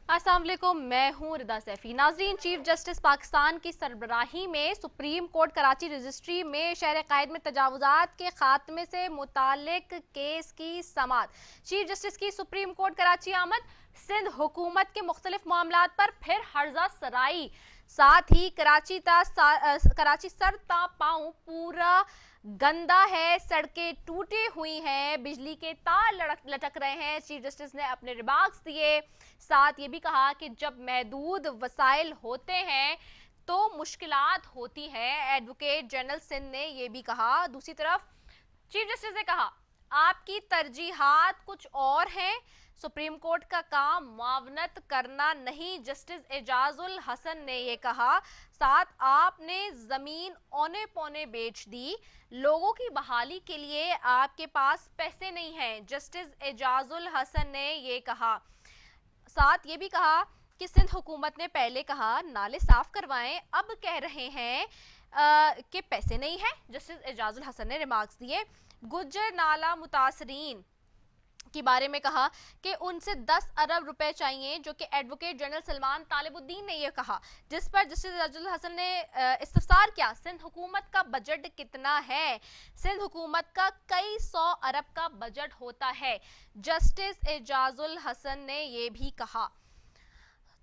अस्सलाम वालेकुम, मैं हूं रिदा सैफी। नाज़रीन, चीफ जस्टिस पाकिस्तान की सरबराही में सुप्रीम कोर्ट कराची रजिस्ट्री में शहर कायद में तजावुजात के खात्मे से मुतालिक केस की समाअत। चीफ जस्टिस की सुप्रीम कोर्ट कराची आमद, सिंध हुकूमत के मुख्तलिफ मामलात पर फिर हर्जा सराई, साथ ही कराची सर ता पाँव पूरा गंदा है, सड़कें टूटी हुई हैं, बिजली के तार लटक रहे हैं। चीफ जस्टिस ने अपने रिमार्क्स दिए, साथ ये भी कहा कि जब महदूद वसाइल होते हैं तो मुश्किलात होती हैं। एडवोकेट जनरल सिंध ने ये भी कहा। दूसरी तरफ चीफ जस्टिस ने कहा, आपकी तरजीहात कुछ और हैं, सुप्रीम कोर्ट का काम मुआवनत करना नहीं, जस्टिस एजाजुल हसन ने यह कहा। साथ आपने जमीन औने पौने बेच दी, लोगों की बहाली के लिए आपके पास पैसे नहीं हैं, जस्टिस एजाजुल हसन ने यह कहा। साथ ये भी कहा कि सिंध हुकूमत ने पहले कहा नाले साफ करवाएं, अब कह रहे हैं कि पैसे नहीं है। जस्टिस एजाजुल हसन ने रिमार्क्स दिए। गुज्जर नाला मुतासरीन के बारे में कहा कि उनसे 10 अरब रुपए चाहिए, जो कि एडवोकेट जनरल सलमान तालिबुद्दीन ने यह कहा, जिस पर जस्टिस एजाजुल हसन ने इस्तफसार किया, सिंध हुकूमत का बजट कितना है? सिंध हुकूमत का कई 100 अरब का बजट होता है, जस्टिस एजाजुल हसन ने यह भी कहा।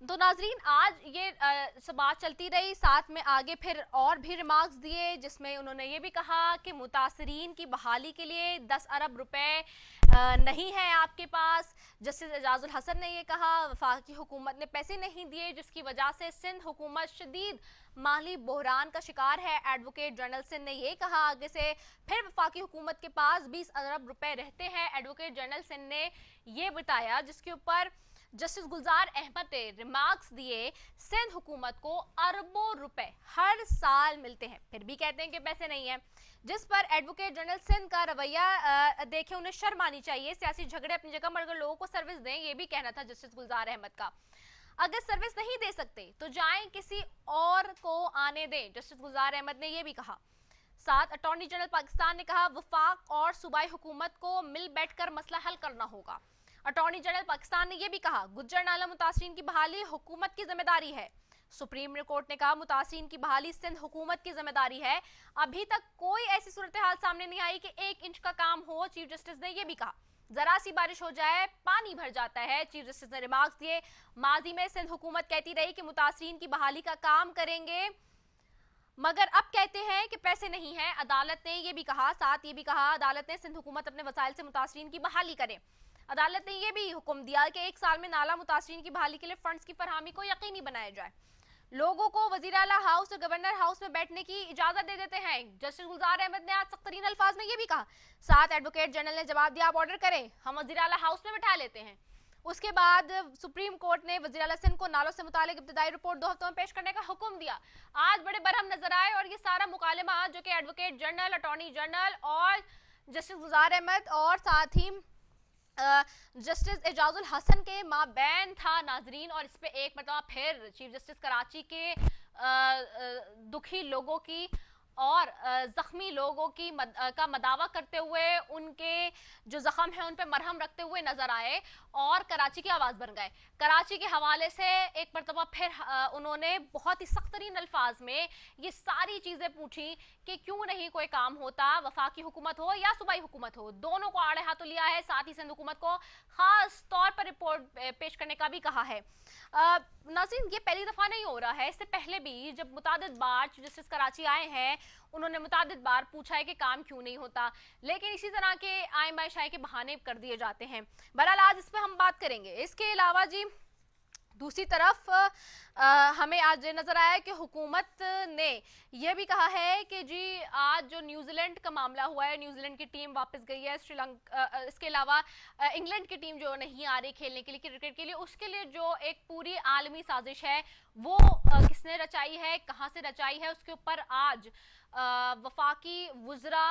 तो नाजरीन, आज ये बात चलती रही, साथ में आगे फिर और भी रिमार्क्स दिए, जिसमें उन्होंने ये भी कहा कि मुतासरीन की बहाली के लिए 10 अरब रुपए नहीं है आपके पास। जस्टिस एजाजुल हसन ने ये कहा, वफाकी हुकूमत ने पैसे नहीं दिए, जिसकी वजह से सिंध हुकूमत शदीद माली बहरान का शिकार है। एडवोकेट जनरल सिंध ने ये कहा आगे से, फिर वफाकी हुकूमत के पास 20 अरब रुपए रहते हैं। एडवोकेट जनरल सिंध ने ये बताया, जिसके ऊपर जस्टिस गुलजार अहमद ने रिमार्क्स दिए, सिंध हुकूमत को अरबों रुपए हर साल मिलते हैं, फिर भी कहते हैं कि पैसे नहीं है। जिस पर एडवोकेट जनरल सिंध का रवैया देखे उन्हें शर्म आनी चाहिए। सियासी झगड़े अपनी जगह, मगर लोगों को सर्विस दें, ये भी कहना था जस्टिस गुलजार अहमद का। अगर सर्विस नहीं दे सकते तो जाएं किसी और को आने दें, जस्टिस गुलजार अहमद ने यह भी कहा। साथ अटॉर्नी जनरल पाकिस्तान ने कहा, वफाक और सूबाई हुकूमत को मिल बैठकर मसला हल करना होगा। अटॉर्नी जनरल पाकिस्तान ने यह भी कहा, गुज्जर नाला मुतासरीन की बहाली हुकूमत की जिम्मेदारी है। सुप्रीम कोर्ट ने कहा, मुतासरीन की बहाली सिंध हुकूमत की जिम्मेदारी है। अभी तक कोई ऐसी सूरत हाल सामने नहीं आई कि 1 इंच का काम हो। चीफ जस्टिस ने यह भी कहा, जरा सी बारिश हो जाए पानी भर जाता है। चीफ जस्टिस ने रिमार्क्स दिए, माजी में सिंध हुकूमत कहती रही कि मुतासरीन की बहाली का काम करेंगे, मगर अब कहते हैं कि पैसे नहीं है। अदालत ने यह भी कहा, साथ ये भी कहा, अदालत ने सिंध हुकूमत अपने वसाइल से मुतासरीन की बहाली करे। अदालत ने यह भी हुक्म दिया कि 1 साल में नाला मुतासरीन की बहाली के लिए फंड्स की फरहमी को यकीनी बनाया जाए। लोगों को वजीर आला हाउस और गवर्नर हाउस में बैठने की इजाजत दे देते हैं। जस्टिस गुलजार अहमद ने आज सख्त तरीन अल्फाज में यह भी कहा। साथ एडवोकेट जनरल ने जवाब दिया, आप ऑर्डर करें, हम वजीर आला हाउस में बैठा लेते हैं। उसके बाद सुप्रीम कोर्ट ने वजीर आला सिंध को नालों से मुतालिक इब्तिदाई रिपोर्ट 2 हफ्तों में पेश करने का हुक्म दिया। आज बड़े बरहम नजर आए और ये सारा मुकालमा जो कि एडवोकेट जनरल, अटॉर्नी जनरल और जस्टिस गुलजार अहमद और साथ ही जस्टिस एजाजुल हसन के माबैन था नाजरीन। और इस पे एक मतलब फिर चीफ जस्टिस कराची के दुखी लोगों की और जख्मी लोगों की का मदावा करते हुए, उनके जो जख्म है उन पे मरहम रखते हुए नजर आए और कराची की आवाज बन गए। कराची के हवाले से एक मरतबा फिर उन्होंने बहुत ही सख्त तरीन अल्फाज में ये सारी चीजें पूछी कि क्यों नहीं कोई काम होता, वफाकी हुकूमत हो या सूबाई हुकूमत हो, दोनों को आड़े हाथों लिया है। साथ ही सिंध हुकूमत को खास तौर पर रिपोर्ट पेश करने का भी कहा है। नाज़रीन, ये पहली दफा नहीं हो रहा है, इससे पहले भी जब मुतादिद बार चीफ जस्टिस कराची आए हैं, उन्होंने मुतादिद बार पूछा है कि काम क्यों नहीं होता, लेकिन इसी तरह के आय मायशाई के बहाने कर दिए जाते हैं। बहरहाल आज इस पर हम बात करेंगे। इसके अलावा जी दूसरी तरफ हमें आज नजर आया कि हुकूमत ने यह भी कहा है कि जी आज जो न्यूजीलैंड का मामला हुआ है, न्यूजीलैंड की टीम वापस गई है श्रीलंका। इसके अलावा इंग्लैंड की टीम जो नहीं आ रही खेलने के लिए क्रिकेट के लिए, उसके लिए जो एक पूरी आलमी साजिश है वो किसने रचाई है, कहां से रचाई है, उसके ऊपर आज वफाकी वुज़रा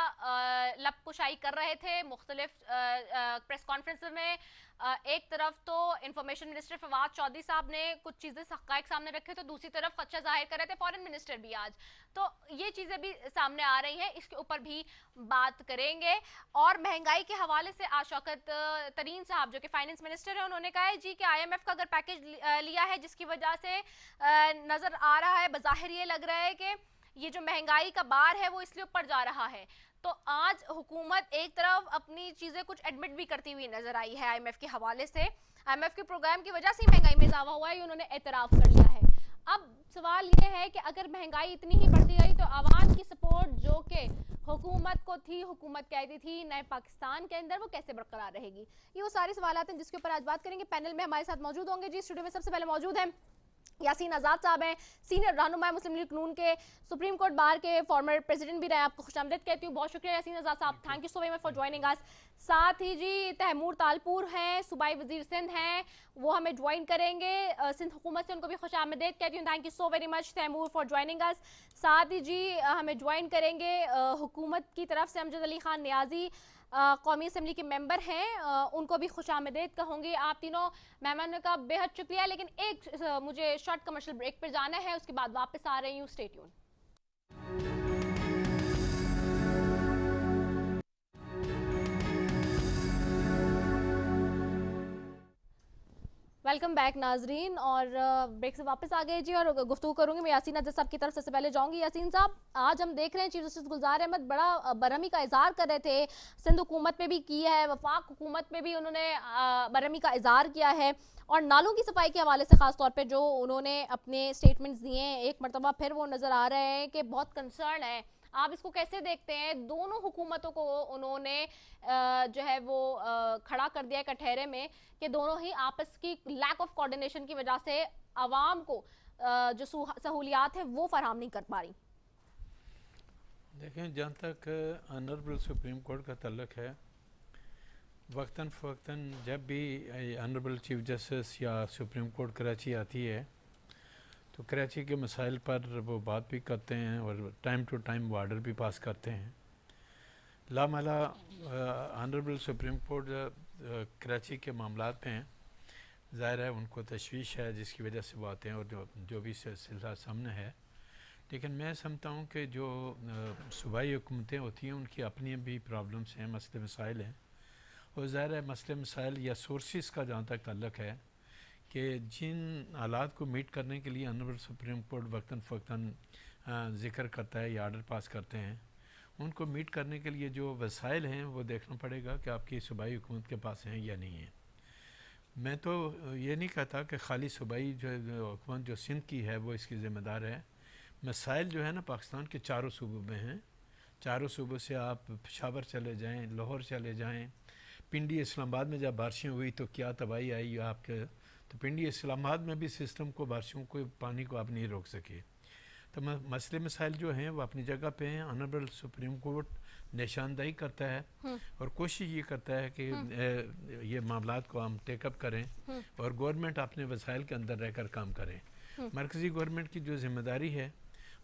लबकुशाई कर रहे थे मुख्तलिफ प्रेस कॉन्फ्रेंस में। एक तरफ तो इंफॉर्मेशन मिनिस्टर फवाद चौधरी साहब ने कुछ चीज़ें हक़ाइक़ सामने रखे, तो दूसरी तरफ खदशा जाहिर कर रहे थे फॉरेन मिनिस्टर भी आज। तो ये चीज़ें भी सामने आ रही हैं, इसके ऊपर भी बात करेंगे। और महंगाई के हवाले से आज शौकत तरीन साहब जो कि फाइनेंस मिनिस्टर है, उन्होंने कहा है जी कि IMF का अगर पैकेज लिया है जिसकी वजह से नज़र आ रहा है, बज़ाहिर ये लग रहा है कि ये जो महंगाई का बार है वो इसलिए ऊपर जा रहा है। तो आज हुकूमत एक तरफ अपनी चीजें कुछ एडमिट भी करती हुई नजर आई है IMF के हवाले से। IMF के प्रोग्राम की वजह से महंगाई में इजाफा हुआ है, उन्होंने एतराफ कर लिया है। अब सवाल ये है कि अगर महंगाई इतनी ही बढ़ती गई तो आवाम की सपोर्ट जो कि हुकूमत को थी, हुकूमत कहती थी नए पाकिस्तान के अंदर, वो कैसे बरकरार रहेगी? ये वो सारे सवाल हैं जिसके ऊपर आज बात करेंगे। पैनल में हमारे साथ मौजूद होंगे जी। स्टूडियो में सबसे पहले मौजूद हैं यासीन आज़ाद साहब हैं, सीनियर रहनुमा मुस्लिम लीग नून के, सुप्रीम कोर्ट बार के फॉर्मर प्रेसिडेंट भी रहे। आपको खुशामदीद कहती हूँ, बहुत शुक्रिया यासीन आज़ाद साहब, thank you so very much for joining us. साथ ही जी तैमूर तालपुर हैं, सूबाई वजीर सिंध हैं, वो हमें ज्वाइन करेंगे सिंध हुकूमत से, उनको भी खुशामदीद कहती हूँ, thank you so very much Taimur for joining us. साथ ही जी हमें ज्वाइन करेंगे हुकूमत की तरफ से अमजद अली खान नियाजी, कौमी असम्बली के मेंबर हैं, उनको भी खुशामदीद कहूँगी। आप तीनों मेहमानों का बेहद शुक्रिया। लेकिन एक मुझे शॉर्ट कमर्शियल ब्रेक पर जाना है, उसके बाद वापस आ रही हूँ, स्टे ट्यून। वेलकम बैक नाजरीन, और ब्रेक से वापस आ गए जी, और गुफ्तगू करूंगी मैं यासीन आज़ाद साहब की तरफ। सबसे पहले जाऊंगी यासीन साहब, आज हम देख रहे हैं चीफ जस्टिस गुलजार अहमद बड़ा बरहमी का इजहार कर रहे थे, सिंध हुकूमत में भी किया है, वफाक हुकूमत में भी उन्होंने बरहमी का इजहार किया है, और नालों की सफाई के हवाले से खास तौर पे जो उन्होंने अपने स्टेटमेंट्स दिए हैं, एक मरतबा फिर वो नजर आ रहे हैं कि बहुत कंसर्न है। आप इसको कैसे देखते हैं? दोनों हुकूमतों को उन्होंने जो है वो खड़ा कर दिया है कटहरे में कि दोनों ही आपस की लैक ऑफ कोऑर्डिनेशन की वजह से आवाम को जो सहूलियात है वो फराहम नहीं कर पा रही। देखें, जहाँ तक ऑनरेबल सुप्रीम कोर्ट का तल्लक है, वक्तन फ़वक्तन जब भी ऑनरेबल चीफ जस्टिस या सुप्रीम कोर्ट कराची आती है तो कराची के मसाइल पर वो बात भी करते हैं और टाइम टू टाइम वो आर्डर भी पास करते हैं। लामला ऑनरेबल सुप्रीम कोर्ट कराची के मामलात में ज़ाहिर है उनको तशवीश है, जिसकी वजह से वो आते हैं और जो भी सिलसिला सामने है। लेकिन मैं समझता हूँ कि जो सूबाई हुकूमतें होती हैं उनकी अपनी भी प्रॉब्लम्स हैं, मसले मसाइल हैं, और ज़ाहिर है मसले मसाइल या सोर्सेस का जहाँ तक ताल्लुक़ है कि जिन हालात को मीट करने के लिए ऑनरेबल सुप्रीम कोर्ट वक्तन फ़वक्तन ज़िक्र करता है या आर्डर पास करते हैं, उनको मीट करने के लिए जो वसाइल हैं वो देखना पड़ेगा कि आपकी सूबाई हुकूमत के पास हैं या नहीं है। मैं तो ये नहीं कहता कि खाली सूबाई जो हुकूमत जो सिंध की है वो इसकी ज़िम्मेदार है। मसाइल जो है ना पाकिस्तान के चारों सूबों में हैं। चारों सूबों से आप पेशावर चले जाएँ, लाहौर चले जाएँ, पिंडी इस्लामाबाद में जब बारिशें हुई तो क्या तबाही आई आपके, तो पिंडी इस्लामाबाद में भी सिस्टम को, बारिशों को, पानी को आप नहीं रोक सके। तो मसले मसाइल जो हैं वो अपनी जगह पे हैं। ऑनरेबल सुप्रीम कोर्ट निशानदाही करता है और कोशिश ये करता है कि ये मामलात को हम टेकअप करें और गवर्नमेंट अपने वसाइल के अंदर रहकर काम करें। मरकज़ी गवर्नमेंट की जो ज़िम्मेदारी है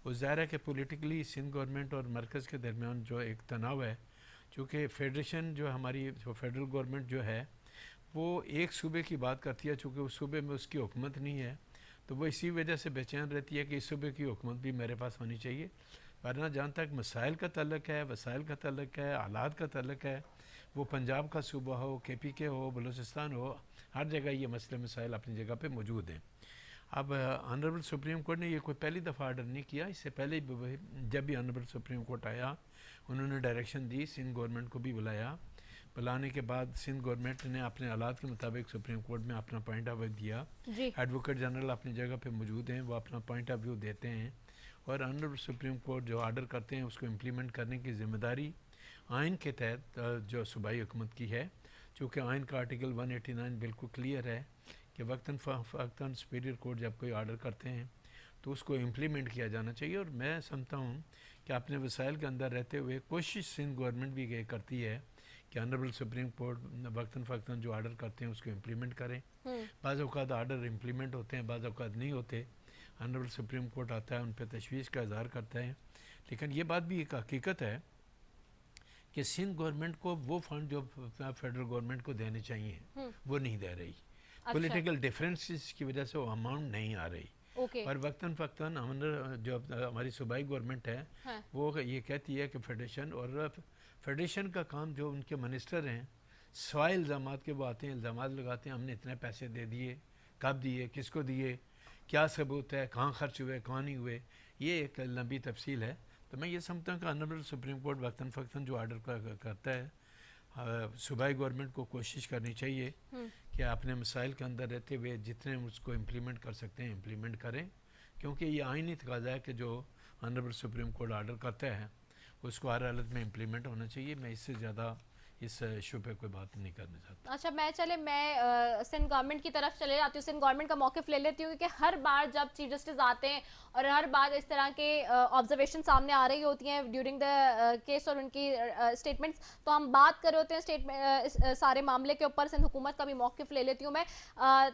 वो ज़ाहिर है कि पोलिटिकली सिंध गवर्नमेंट और मरकज़ के दरमियान जो एक तनाव है, चूँकि फेडरेशन जो हमारी जो फेडरल गवर्नमेंट जो है वो एक सूबे की बात करती है, चूँकि उस सूबे में उसकी हुकूमत नहीं है, तो वो इसी वजह से बेचैन रहती है कि इस सूबे की हुकूमत भी मेरे पास होनी चाहिए। वरना जहाँ तक मसाइल का तल्लक है, वसाइल का तल्लक है, हालात का तल्लक है, वो पंजाब का सूबा हो, KPK हो, बलूचिस्तान हो, हर जगह ये मसले मसाइल अपनी जगह पे मौजूद हैं। अब ऑनरेबल सुप्रीम कोर्ट ने ये कोई पहली दफ़ा आर्डर नहीं किया। इससे पहले जब भी ऑनरेबल सुप्रीम कोर्ट आया उन्होंने डायरेक्शन दी, सिंध गवर्नमेंट को भी बुलाया। बुलाने के बाद सिंध गवर्नमेंट ने अपने हालात के मुताबिक सुप्रीम कोर्ट में अपना पॉइंट ऑफ व्यू दिया। एडवोकेट जनरल अपनी जगह पे मौजूद हैं, वो अपना पॉइंट ऑफ व्यू देते हैं और ऑनरेबल सुप्रीम कोर्ट जो आर्डर करते हैं उसको इम्प्लीमेंट करने की ज़िम्मेदारी आइन के तहत जो सूबाई हुकूमत की है। चूँकि आइन का आर्टिकल 189 बिल्कुल क्लियर है कि वक्तन फ़वक्तन सुपीरियर कोर्ट जब कोई आर्डर करते हैं तो उसको इम्प्लीमेंट किया जाना चाहिए। और मैं समझता हूँ कि अपने वसाइल के अंदर रहते हुए कोशिश सिंध गवर्नमेंट भी ये करती है कि ऑनरेबल सुप्रीम कोर्ट वक्तन फ़वक्तन जो आर्डर करते हैं उसको इम्प्लीमेंट करें। बाज़ औक़ात आर्डर इम्प्लीमेंट होते हैं, बाज़ औक़ात नहीं होते। ऑनरेबल सुप्रीम कोर्ट आता है, उन पर तशवीश का इज़हार करता है, लेकिन ये बात भी एक हकीकत है कि सिंध गवर्नमेंट को वो फंड जो फेडरल गवर्नमेंट को देने चाहिए वो नहीं दे रही। अच्छा। पॉलिटिकल डिफरेंसेस की वजह से वो अमाउंट नहीं आ रही। ओके। और वक्तन फ़क्तन जो हमारी सूबाई गवर्नमेंट है हाँ। वो ये कहती है कि फेडरेशन का काम जो उनके मिनिस्टर हैं सवाए इल्ज़ाम के वो आते हैं, इल्ज़ाम लगाते हैं हमने इतने पैसे दे दिए, कब दिए, किसको दिए, क्या सबूत है, कहाँ खर्च हुए, कहाँ नहीं हुए, ये एक लंबी तफसील है। तो मैं ये समझता हूँ कि ऑनरेबल सुप्रीम कोर्ट वक्तन फ़क्तन जो आर्डर करता है सूबाई गवर्नमेंट को कोशिश करनी चाहिए कि अपने मसाइल के अंदर रहते हुए जितने उसको इम्प्लीमेंट कर सकते हैं इम्प्लीमेंट करें, क्योंकि ये आईनी तकाज़ा है कि जो ऑनरेबल सुप्रीम कोर्ट आर्डर करता है उसको हर हालत में इम्प्लीमेंट होना चाहिए। मैं इससे ज़्यादा इस इशू पे कोई बात नहीं करना चाहता। अच्छा, मैं सिंध गवर्नमेंट की तरफ चले जाती हूँ, सिंध गवर्नमेंट का मौक़िफ़ ले लेती हूँ, क्योंकि हर बार जब चीफ जस्टिस आते हैं और हर बार इस तरह के ऑब्जर्वेशन सामने आ रही होती हैं ड्यूरिंग द केस और उनकी स्टेटमेंट्स, तो हम बात कर रहे होते हैं इस सारे मामले के ऊपर। सिंध हुकूमत का भी मौक़िफ़ ले लेती हूँ मैं।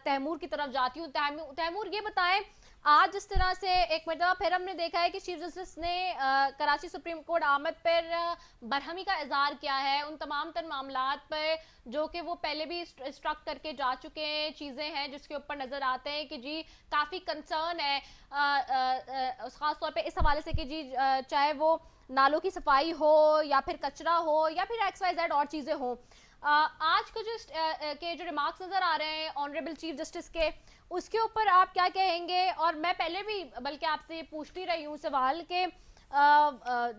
तैमूर की तरफ जाती हूँ। तैमूर, ये बताएं, आज जिस तरह से एक मरतबा फिर हमने देखा है कि चीफ जस्टिस ने कराची सुप्रीम कोर्ट आमद पर बरहमी का इजहार किया है उन तमाम तर मामलात पर जो कि वो पहले भी स्ट्रक करके जा चुके हैं, चीज़ें हैं जिसके ऊपर नज़र आते हैं कि जी काफ़ी कंसर्न है ख़ास तौर पे इस हवाले से कि जी चाहे वो नालों की सफाई हो या फिर कचरा हो या फिर XYZ और चीज़ें हों। आज को जो रिमार्क्स नज़र आ रहे हैं ऑनरेबल चीफ जस्टिस के, उसके ऊपर आप क्या कहेंगे? और मैं पहले भी बल्कि आपसे पूछती रही हूँ सवाल के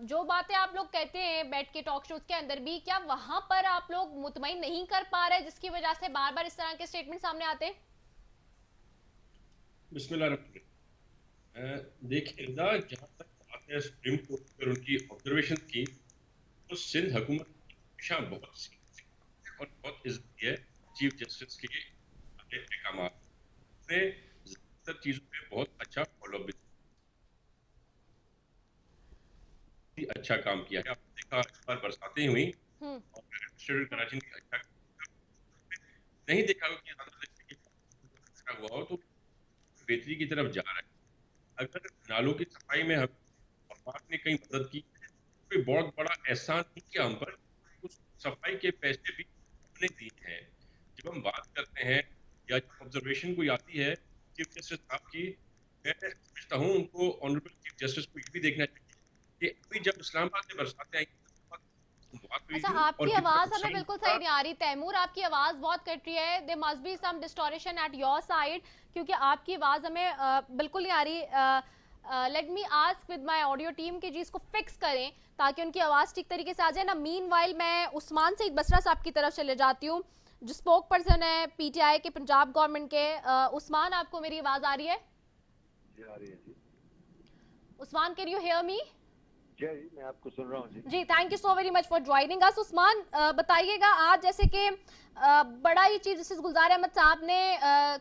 जो बातें आप लोग कहते हैं बैठ के टॉक शोज के अंदर भी, क्या वहां पर आप लोग मुतमईन नहीं कर पा रहे जिसकी वजह से बार बार इस तरह के स्टेटमेंट सामने आते हैं? बिस्मिल्लाह देखिए, जहाँ तक बात है सुप्रीम कोर्ट पर उनकी ऑब्जर्वेशन की, तो सिंध हुकूमत हमेशा बहुत और बहुत इज्जत है चीफ जस्टिस के अहकाम ने ज्यादातर चीजों पे बहुत अच्छा फॉलो भी अच्छा काम किया है। आपने देखा इस बार बरसातें हुई और कराची ने अच्छा नहीं देखा कि हुआ हो तो बेहतरी की तरफ जा रहा है। अगर नालों की सफाई में ने कहीं मदद की, कोई बहुत बड़ा एहसान नहीं किया हम पर, उस सफाई के पैसे भी हमने दिए हैं। जब हम बात करते हैं या जब ऑब्जर्वेशन कोई आती है चीफ जस्टिस साहब की, मैं समझता हूँ उनको ऑनरेबल चीफ जस्टिस को ये भी देखना चाहिए कि अभी जब इस्लामाबाद में बरसातें आई अच्छा, आपकी आवाज हमें बिल्कुल सही नहीं आ रही तैमूर, आपकी आवाज बहुत कट रही है। There must be some distortion at your side, क्योंकि आपकी आवाज हमें बिल्कुल नहीं आ रही। Let me ask with my audio team कि जी इसको फिक्स करें ताकि उनकी आवाज ठीक तरीके से आ जाए ना। मीनवाइल मैं उस्मान सईद बसरा साहब की तरफ चले जाती हूँ जो स्पोक पर्सन है PTI के, पंजाब गवर्नमेंट के। उस्मान, आपको मेरी आवाज आ रही है? जी आ रही है जी। Usman, can you hear me? जी मैं आपको सुन रहा हूँ जी। जी, thank you so very much for joining us. Usman, बताइएगा, आज जैसे कि बड़ा ही चीफ जस्टिस गुलजार अहमद साहब ने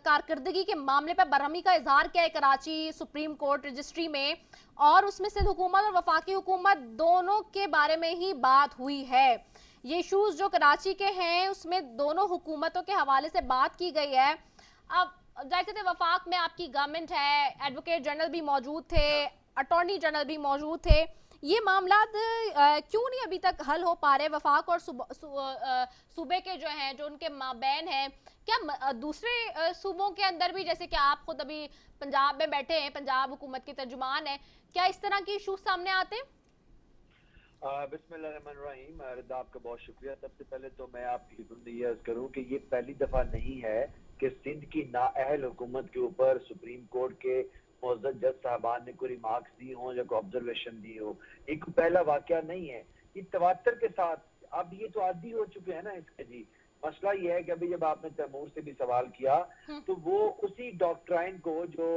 कारकर्दगी के मामले पर बरहमी का इजहार किया है कराची सुप्रीम कोर्ट रजिस्ट्री में, और उसमें सिंध हुकूमत और वफाकी हुकूमत दोनों के बारे में ही बात हुई है। ये इशूज जो कराची के हैं उसमें दोनों हुकूमतों के हवाले से बात की गई है। अब जाहिर थे वफाक में आपकी गवर्नमेंट है, एडवोकेट जनरल भी मौजूद थे, अटॉर्नी जनरल भी मौजूद थे, ये मामला क्यों नहीं अभी तक हल हो पा रहे वफाक और सूबे के जो हैं, जो उनके माबैन हैं? क्या दूसरे सूबों के अंदर भी, जैसे कि आप खुद अभी पंजाब में बैठे हैं, पंजाब हुकूमत के तर्जुमान हैं, क्या इस तरह की इशूज सामने आते हैं? बिस्मिल्लाहिर्रहमानिर्रहीम, रिदा आपका बहुत शुक्रिया। सबसे पहले तो मैं आपकी खिदमत अर्ज करूं कि ये पहली दफा नहीं है कि सिंध की नाअहल हुकूमत के ऊपर सुप्रीम कोर्ट के मोअज़्ज़ज़ जज साहबान ने कोई रिमार्क्स दी हो या कोई ऑब्जर्वेशन दी हो। एक पहला वाकया नहीं है, ये तवात्तर के साथ अब ये तो आदी हो चुके हैं ना इसके जी। मसला ये है कि अभी जब आपने तैमूर से भी सवाल किया तो वो उसी डॉक्ट्राइन को जो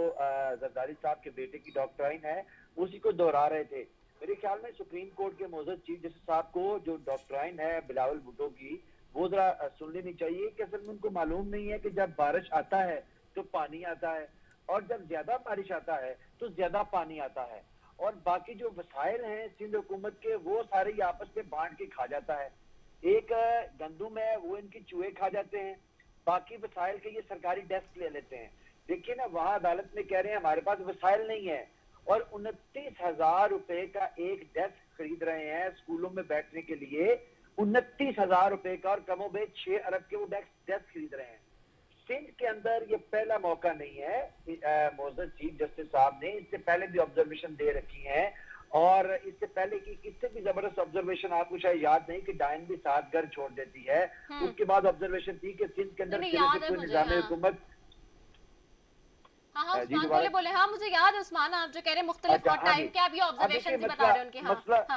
जरदारी साहब के बेटे की डॉक्ट्राइन है उसी को दोहरा रहे थे। मेरे ख्याल में सुप्रीम कोर्ट के मोअज़्ज़ज़ चीफ जस्टिस साहब को जो डॉक्ट्राइन है बिलावल भुट्टो की वो जरा सुन लेनी चाहिए कि असल में उनको मालूम नहीं है कि जब बारिश आता है तो पानी आता है और जब ज्यादा बारिश आता है तो ज्यादा पानी आता है, और बाकी जो वसाइल हैं सिंध हुकूमत के वो सारे आपस में बांट के खा जाता है। एक गंदुम है वो इनकी चूहे खा जाते हैं, बाकी वसाइल के ये सरकारी डेस्क ले लेते हैं। देखिए ना, वहां अदालत में कह रहे हैं हमारे पास वसाइल नहीं है, और 29,000 रुपए का एक डेस्क खरीद रहे हैं स्कूलों में बैठने के लिए, 29,000 रुपए का, और कमोबेश 6 अरब के वो डेस्क खरीद रहे हैं। सिंध के अंदर ये पहला मौका नहीं है। मोअज़्ज़ज़ चीफ जस्टिस साहब ने इससे पहले भी ऑब्जर्वेशन दे रखी है, और इससे पहले की इससे भी जबरदस्त ऑब्जर्वेशन आपको शायद याद नहीं कि डायन भी 7 घर छोड़ देती है। उसके बाद ऑब्जर्वेशन थी कि सिंध के अंदर कोई निजाम हुकूमत। हाँ उस्मान बोले हाँ मुझे याद है उस्मान, आप जो कह रहे हैं मुख्तलिफ टाइम के आप ये ऑब्जर्वेशन भी बता रहे हैं उनके।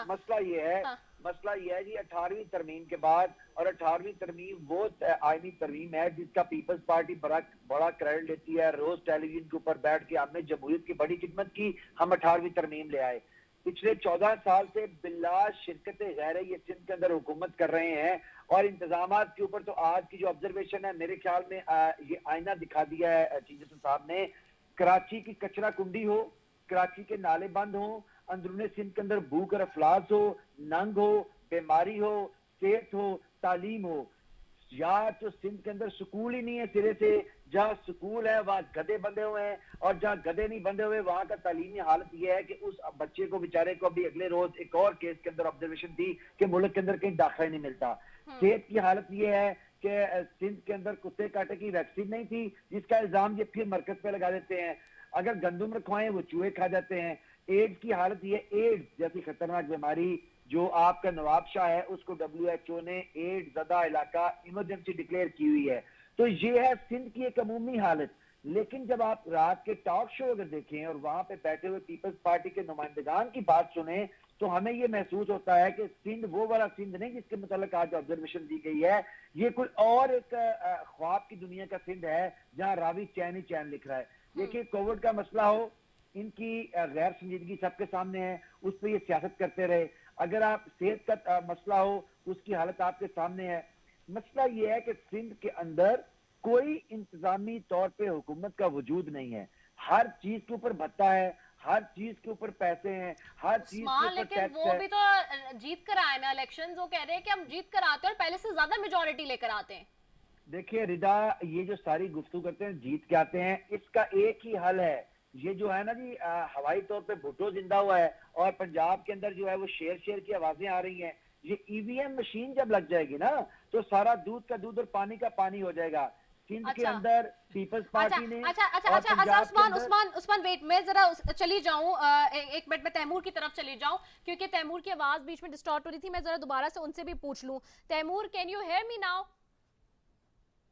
मसला ये है, मसला ये है जी 18वीं तरमीम के बाद, और 18वीं तरमीम वो आईनी तरमीम है जिसका पीपल्स पार्टी बड़ा क्रेडिट लेती है। रोज टेलीविजन के ऊपर बैठ के हमने जमहूरियत की बड़ी खिदमत की, हम 18वीं तरमीम ले आए। पिछले 14 साल से बिल्ला शिरकत गैर ये सिंध के अंदर हुकूमत कर रहे हैं, और इंतजाम के ऊपर तो आज की जो ऑब्जर्वेशन है मेरे ख्याल में ये आईना दिखा दिया है चीफ जस्टिस साहब ने। कराची की कचरा कुंडी हो, कराची के नाले बंद हो, अंदरूनी सिंध के अंदर भूख और अफलास हो, नंग हो, बीमारी हो, सेहत हो, तालीम हो, या तो सिंध के अंदर स्कूल ही नहीं है सिरे से, जहाँ स्कूल है वहाँ गधे बंधे हुए हैं, और जहाँ गधे नहीं बंधे हुए वहाँ का तालीमी हालत यह है कि उस बच्चे को बेचारे को अभी अगले रोज एक और केस के अंदर ऑब्जर्वेशन थी कि मुल्क के अंदर कहीं दाखिला नहीं मिलता। सेहत की हालत यह है कि सिंध के अंदर कुत्ते काटे की वैक्सीन नहीं थी, जिसका इल्जाम ये फिर मरकज पे लगा देते हैं। अगर गंदुम रखवाएं वो चूहे खा जाते हैं। एड्स की हालत ये, एड्स जैसी खतरनाक बीमारी जो आपका नवाब शाह है उसको WHO ने एड्स ज़दा इलाका इमरजेंसी डिक्लेयर की हुई है। तो ये है सिंध की एक अमूमी हालत। लेकिन जब आप रात के टॉक शो अगर देखें और वहां पे बैठे हुए पीपल्स पार्टी के नुमाइंदगान की बात सुने, तो हमें ये महसूस होता है कि सिंध वो वाला सिंध नहीं जिसके मुताल्लिक आज ऑब्जर्वेशन दी गई है। ये कोई और एक ख्वाब की दुनिया का सिंध है जहां रावी चैन ही चैन लिख रहा है। देखिए कोविड का मसला हो, इनकी गैर संजीदगी सबके सामने है, उस पर ये सियासत करते रहे। अगर आप सेहत का मसला हो, उसकी हालत आपके सामने है। मसला ये है कि सिंध के अंदर कोई इंतजामी तौर पे हुकूमत का वजूद नहीं है। हर चीज के ऊपर भत्ता है, हर चीज के ऊपर पैसे हैं, हर चीज के ऊपर टैक्स है। वो भी तो जीत कर आए ना इलेक्शन, वो कह रहे हैं कि हम जीत कर आते हैं और पहले से ज्यादा मेजोरिटी लेकर आते हैं। देखिए रिदा, ये जो सारी गुफ्तगू करते हैं जीत के आते हैं, इसका एक ही हल है। ये जो है ना जी, हवाई तौर पे भुट्टो जिंदा हुआ है और पंजाब के अंदर जो है वो शेर की आवाजें आ रही हैं। ये EVM मशीन जब लग जाएगी ना तो सारा दूध का दूध और पानी का पानी हो जाएगा। सिंध के अंदर पीपल्स पार्टी ने उस्मान वेट, मैं जरा चली जाऊं, एक मिनट में तैमूर की तरफ चली जाऊं क्योंकि तैमूर की आवाज बीच में डिस्टॉर्ट हो रही थी। मैं जरा दोबारा से उनसे भी पूछ लूं। Taimur, can you hear me now?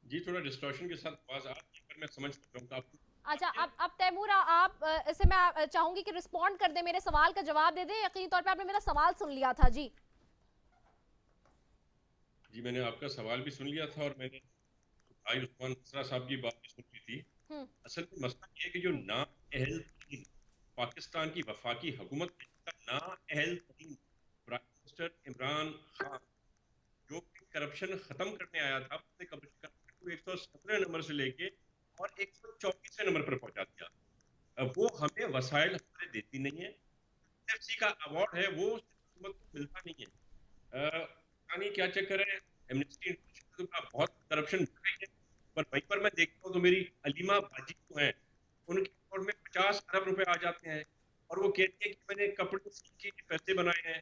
जी थोड़ा डिस्टॉर्शन के साथ आवाज आ रही है पर मैं समझ सकता हूं आपको। अच्छा, अब तैमूर आप इसे मैं चाहूंगी कि रिस्पॉन्ड कर दे, मेरे सवाल का जवाब दे दे। यकीनी तौर पे आपने मेरा सवाल सुन लिया था। जी मैंने आपका सवाल भी सुन लिया था और मैंने भाई उस्मान नसरा साहब की बात भी सुन ली थी। असल में मसला ये है कि जो नाअहल पाकिस्तान की वफाकी हुकूमत का नाअहल प्राइम मिनिस्टर इमरान खान जो करप्शन खत्म करने आया था, अपने करप्शन को 117 नंबर से लेके और 124 नंबर पर पहुंचा दिया। वो हमें वसाइल हमारे देती नहीं है। NFC का अवार्ड है वो हुकूमत को मिलता नहीं है। क्या चक्कर है, एमनेस्टी इंटरनेशनल का बहुत करप्शन बढ़ गई है, पर वहीं पर मैं देखता हूँ तो मेरी अलीमा बाजी जो है उनके अकाउंट में 50 अरब रुपए आ जाते हैं और वो कहती है कि मैंने कपड़े सीख के पैसे बनाए हैं।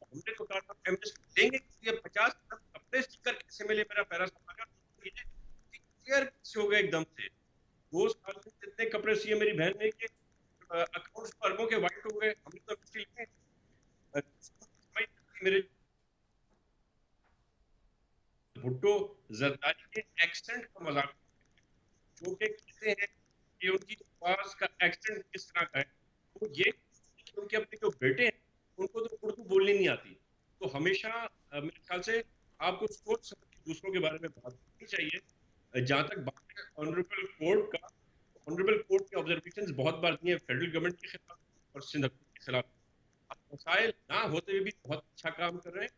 हमने तो कहा था एमनेस्टी देंगे कि 50 अरब कपड़े सीख कर कैसे मिले, मेरा पैरा सवाल क्लियर हो गया एकदम से। 2 साल में जितने कपड़े सिए मेरी बहन ने कि अकाउंट्स अरबों के वाइट हो गए। हमने तो मुश्किल मेरे भुट्टो जरदारी के एक्सेंट का मजाक जो कि कहते हैं कि उनकी आवाज का एक्सेंट किस तरह का है, तो ये उनके अपने जो बेटे हैं उनको तो उर्दू बोलनी नहीं आती। तो हमेशा मेरे ख्याल से आपको सोच समझ के दूसरों के बारे में बात करनी चाहिए। जहां तक बात है ऑनरेबल कोर्ट का, ऑनरेबल कोर्ट के ऑब्जर्वेशंस बहुत बार दिए फेडरल गवर्नमेंट के खिलाफ और सिंध के खिलाफ। मसाइल ना होते हुए भी बहुत अच्छा काम कर रहे हैं।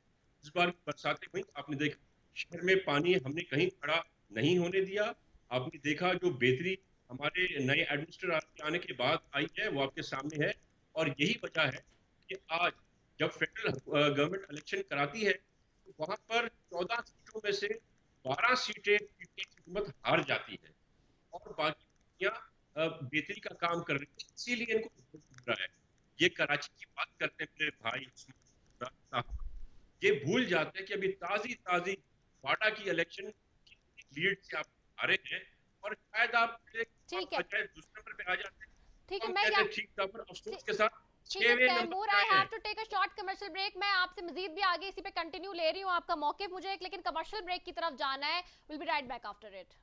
इस बार बरसातें हुई, आपने देखा शहर में पानी हमने कहीं खड़ा नहीं होने दिया। आपने देखा जो बेहतरी हमारे नए एडमिनिस्ट्रेटर आने के बाद आई है वो आपके सामने है। और यही वजह है कि आज जब फेडरल गवर्नमेंट इलेक्शन कराती है तो वहां पर 14 सीटों में से 12 सीटें हुकूमत हार जाती है और बाकी बेहतरी का काम कर रही है, इसीलिए इनको मिल रहा है। ये कराची की बात करते हैं मेरे भाई साहब, ये भूल जाते हैं कि अभी ताजी ताजी वाडा की इलेक्शन लीड से आप आ रहे हैं, और शायद आप ठीक है, बजाय दूसरे नंबर पे आ जाते हैं। ठीक है, हम मैं कहते यहाँ हैं ठीक था, पर अफसोस के साथ ठीक है 6वें नंबर तैमूर, पे आई आए हैव हैं। To take a short commercial break. मैं आपसे मजीद भी आगे इसी पे कंटिन्यू ले रही हूँ, आपका मौके मुझे एक, लेकिन कमर्शियल ब्रेक की तरफ जाना है। Will be right back after it.